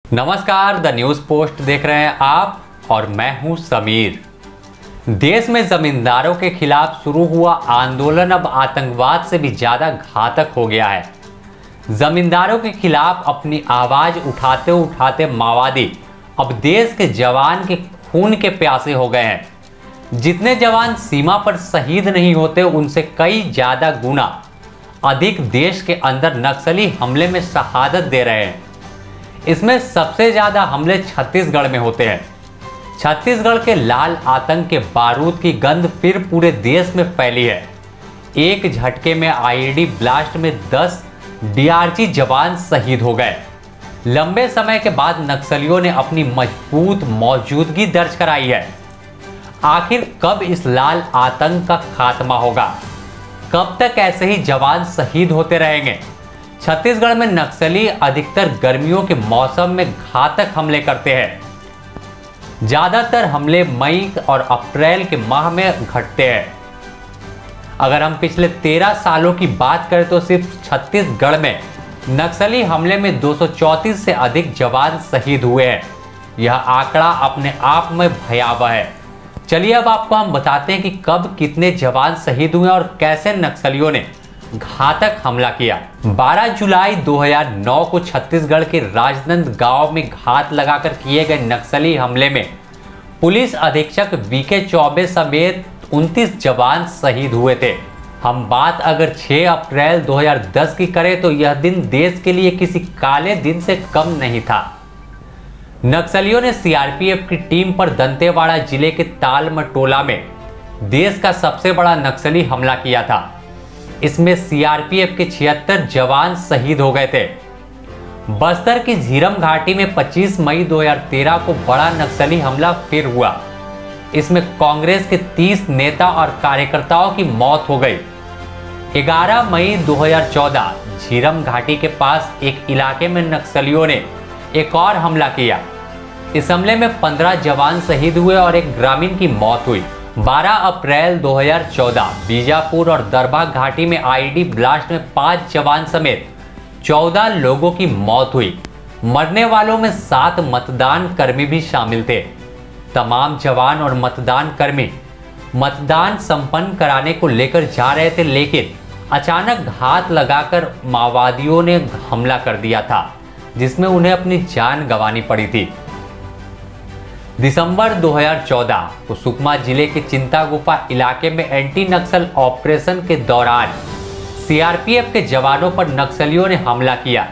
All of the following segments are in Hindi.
नमस्कार, द न्यूज़ पोस्ट देख रहे हैं आप और मैं हूं समीर। देश में जमींदारों के खिलाफ शुरू हुआ आंदोलन अब आतंकवाद से भी ज़्यादा घातक हो गया है। जमींदारों के खिलाफ अपनी आवाज़ उठाते उठाते माओवादी अब देश के जवान के खून के प्यासे हो गए हैं। जितने जवान सीमा पर शहीद नहीं होते उनसे कई ज़्यादा गुना अधिक देश के अंदर नक्सली हमले में शहादत दे रहे हैं। इसमें सबसे ज़्यादा हमले छत्तीसगढ़ में होते हैं। छत्तीसगढ़ के लाल आतंक के बारूद की गंध फिर पूरे देश में फैली है। एक झटके में आईईडी ब्लास्ट में 10 डीआरजी जवान शहीद हो गए। लंबे समय के बाद नक्सलियों ने अपनी मजबूत मौजूदगी दर्ज कराई है। आखिर कब इस लाल आतंक का खात्मा होगा? कब तक ऐसे ही जवान शहीद होते रहेंगे? छत्तीसगढ़ में नक्सली अधिकतर गर्मियों के मौसम में घातक हमले करते हैं। ज़्यादातर हमले मई और अप्रैल के माह में घटते हैं। अगर हम पिछले 13 सालों की बात करें तो सिर्फ छत्तीसगढ़ में नक्सली हमले में 234 से अधिक जवान शहीद हुए हैं। यह आंकड़ा अपने आप में भयावह है। चलिए अब आपको हम बताते हैं कि कब कितने जवान शहीद हुए और कैसे नक्सलियों ने घातक हमला किया। 12 जुलाई 2009 को छत्तीसगढ़ के राजनांदगांव में घात लगाकर किए गए नक्सली हमले में पुलिस अधीक्षक वीके चौबे समेत 29 जवान शहीद हुए थे। हम बात अगर 6 अप्रैल 2010 की करें तो यह दिन देश के लिए किसी काले दिन से कम नहीं था। नक्सलियों ने सीआरपीएफ की टीम पर दंतेवाड़ा जिले के तालमटोला में देश का सबसे बड़ा नक्सली हमला किया था। इसमें सीआरपीएफ के 76 जवान शहीद हो गए थे। बस्तर की झीरम घाटी में 25 मई 2013 को बड़ा नक्सली हमला फिर हुआ। इसमें कांग्रेस के 30 नेता और कार्यकर्ताओं की मौत हो गई। 11 मई 2014 झीरम घाटी के पास एक इलाके में नक्सलियों ने एक और हमला किया। इस हमले में 15 जवान शहीद हुए और एक ग्रामीण की मौत हुई। 12 अप्रैल 2014 बीजापुर और दरभा घाटी में आईईडी ब्लास्ट में 5 जवान समेत 14 लोगों की मौत हुई। मरने वालों में 7 मतदान कर्मी भी शामिल थे। तमाम जवान और मतदान कर्मी मतदान संपन्न कराने को लेकर जा रहे थे, लेकिन अचानक घात लगाकर माओवादियों ने हमला कर दिया था, जिसमें उन्हें अपनी जान गंवानी पड़ी थी। दिसंबर 2014 को सुकमा जिले के चिंतागुफा इलाके में एंटी नक्सल ऑपरेशन के दौरान सीआरपीएफ के जवानों पर नक्सलियों ने हमला किया।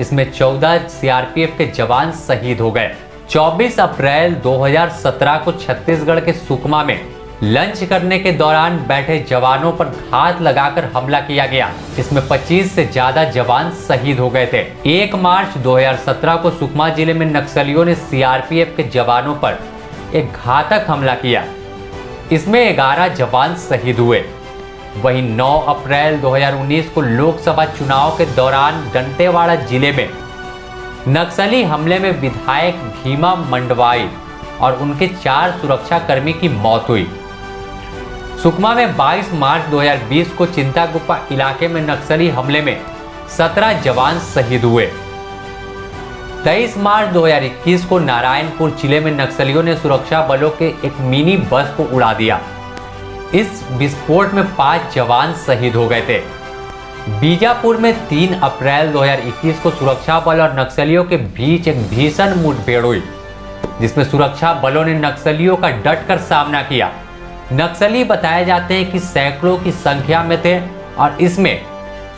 इसमें 14 सीआरपीएफ के जवान शहीद हो गए। 24 अप्रैल 2017 को छत्तीसगढ़ के सुकमा में लंच करने के दौरान बैठे जवानों पर घात लगाकर हमला किया गया। इसमें 25 से ज्यादा जवान शहीद हो गए थे। 1 मार्च 2017 को सुकमा जिले में नक्सलियों ने सीआरपीएफ के जवानों पर एक घातक हमला किया। इसमें 11 जवान शहीद हुए। वहीं 9 अप्रैल 2019 को लोकसभा चुनाव के दौरान दंतेवाड़ा जिले में नक्सली हमले में विधायक भीमा मंडवाई और उनके 4 सुरक्षाकर्मी की मौत हुई। सुकमा में 22 मार्च 2020 को चिंतागुफा इलाके में नक्सली हमले में 17 जवान शहीद हुए। 23 मार्च 2021 को नारायणपुर जिले में नक्सलियों ने सुरक्षा बलों के एक मिनी बस को उड़ा दिया। इस विस्फोट में 5 जवान शहीद हो गए थे। बीजापुर में 3 अप्रैल 2021 को सुरक्षा बल और नक्सलियों के बीच एक भीषण मुठभेड़ हुई, जिसमें सुरक्षा बलों ने नक्सलियों का डटकर सामना किया। नक्सली बताए जाते हैं कि सैकड़ों की संख्या में थे और इसमें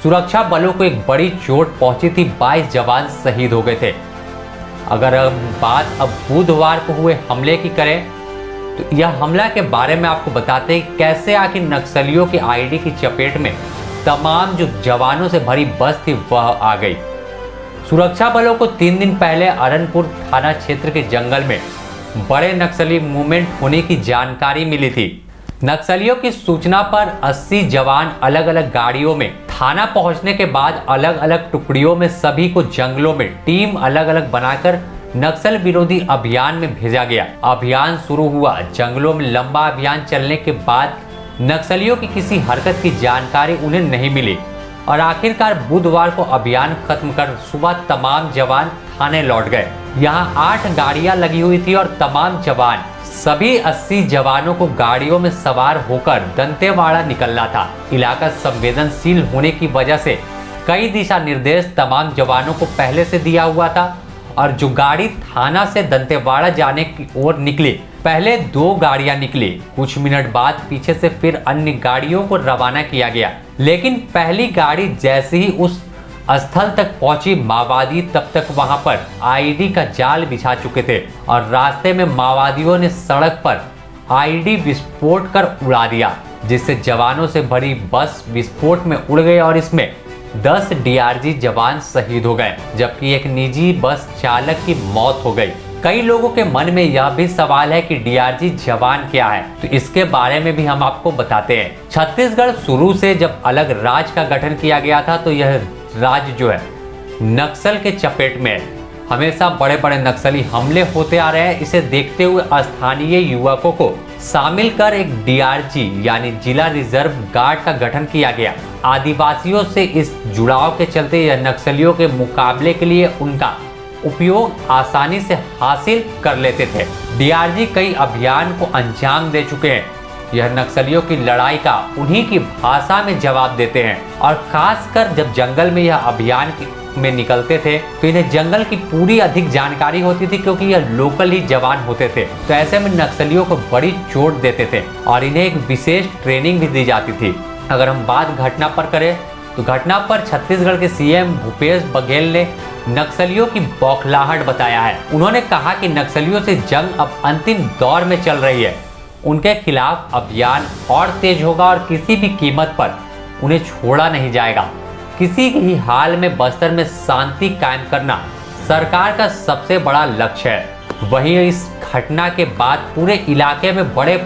सुरक्षा बलों को एक बड़ी चोट पहुंची थी। 22 जवान शहीद हो गए थे। अगर हम बात अब बुधवार को हुए हमले की करें तो यह हमला के बारे में आपको बताते हैं कैसे आखिर नक्सलियों की आईईडी की चपेट में तमाम जो जवानों से भरी बस थी वह आ गई। सुरक्षा बलों को 3 दिन पहले अरनपुर थाना क्षेत्र के जंगल में बड़े नक्सली मूवमेंट होने की जानकारी मिली थी। नक्सलियों की सूचना पर 80 जवान अलग अलग गाड़ियों में थाना पहुंचने के बाद अलग अलग टुकड़ियों में सभी को जंगलों में टीम अलग अलग बनाकर नक्सल विरोधी अभियान में भेजा गया। अभियान शुरू हुआ। जंगलों में लंबा अभियान चलने के बाद नक्सलियों की किसी हरकत की जानकारी उन्हें नहीं मिली और आखिरकार बुधवार को अभियान खत्म कर सुबह तमाम जवान थाने लौट गए। यहाँ 8 गाड़ियां लगी हुई थी और तमाम जवान, सभी 80 जवानों को गाड़ियों में सवार होकर दंतेवाड़ा निकलना था। इलाका संवेदनशील होने की वजह से कई दिशा निर्देश तमाम जवानों को पहले से दिया हुआ था और जो गाड़ी थाना से दंतेवाड़ा जाने की ओर निकली, पहले 2 गाड़ियां निकली, कुछ मिनट बाद पीछे से फिर अन्य गाड़ियों को रवाना किया गया। लेकिन पहली गाड़ी जैसे ही उस स्थल तक पहुंची, माओवादी तब तक वहां पर आईडी का जाल बिछा चुके थे और रास्ते में माओवादियों ने सड़क पर आईडी विस्फोट कर उड़ा दिया, जिससे जवानों से भरी बस विस्फोट में उड़ गई और इसमें 10 डीआरजी जवान शहीद हो गए, जबकि एक निजी बस चालक की मौत हो गई। कई लोगों के मन में यह भी सवाल है कि डीआरजी जवान क्या है, तो इसके बारे में भी हम आपको बताते हैं। छत्तीसगढ़ शुरू से जब अलग राज्य का गठन किया गया था तो यह राज्य जो है नक्सल के चपेट में है। हमेशा बड़े बड़े नक्सली हमले होते आ रहे हैं। इसे देखते हुए स्थानीय युवकों को शामिल कर एक डीआरजी यानी जिला रिजर्व गार्ड का गठन किया गया। आदिवासियों से इस जुड़ाव के चलते यह नक्सलियों के मुकाबले के लिए उनका उपयोग आसानी से हासिल कर लेते थे। डीआरजी कई अभियान को अंजाम दे चुके हैं। यह नक्सलियों की लड़ाई का उन्हीं की भाषा में जवाब देते हैं और खासकर जब जंगल में यह अभियान में निकलते थे तो इन्हें जंगल की पूरी अधिक जानकारी होती थी, क्योंकि यह लोकल ही जवान होते थे। तो ऐसे में नक्सलियों को बड़ी चोट देते थे और इन्हें एक विशेष ट्रेनिंग भी दी जाती थी। अगर हम बात घटना पर करें तो घटना पर छत्तीसगढ़ के सीएम भूपेश बघेल ने नक्सलियों की बौखलाहट बताया है। उन्होंने कहा कि नक्सलियों से जंग अब अंतिम दौर में चल रही है, उनके खिलाफ अभियान और तेज होगा और किसी भी कीमत पर उन्हें छोड़ा नहीं जाएगा। किसी भी हाल में बस्तर में शांति कायम करना सरकार का सबसे बड़ा लक्ष्य है। वहीं इस घटना के बाद पूरे इलाके में बड़े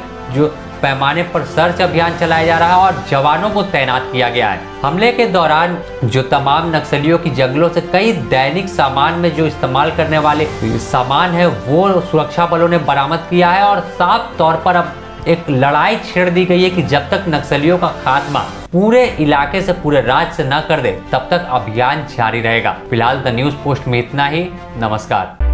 पैमाने पर सर्च अभियान चलाया जा रहा है और जवानों को तैनात किया गया है। हमले के दौरान जो तमाम नक्सलियों की जंगलों से कई दैनिक सामान में जो इस्तेमाल करने वाले सामान है वो सुरक्षा बलों ने बरामद किया है और साफ तौर पर अब एक लड़ाई छेड़ दी गई है कि जब तक नक्सलियों का खात्मा पूरे इलाके से, पूरे राज्य से न कर दे, तब तक अभियान जारी रहेगा। फिलहाल द न्यूज़ पोस्ट में इतना ही। नमस्कार।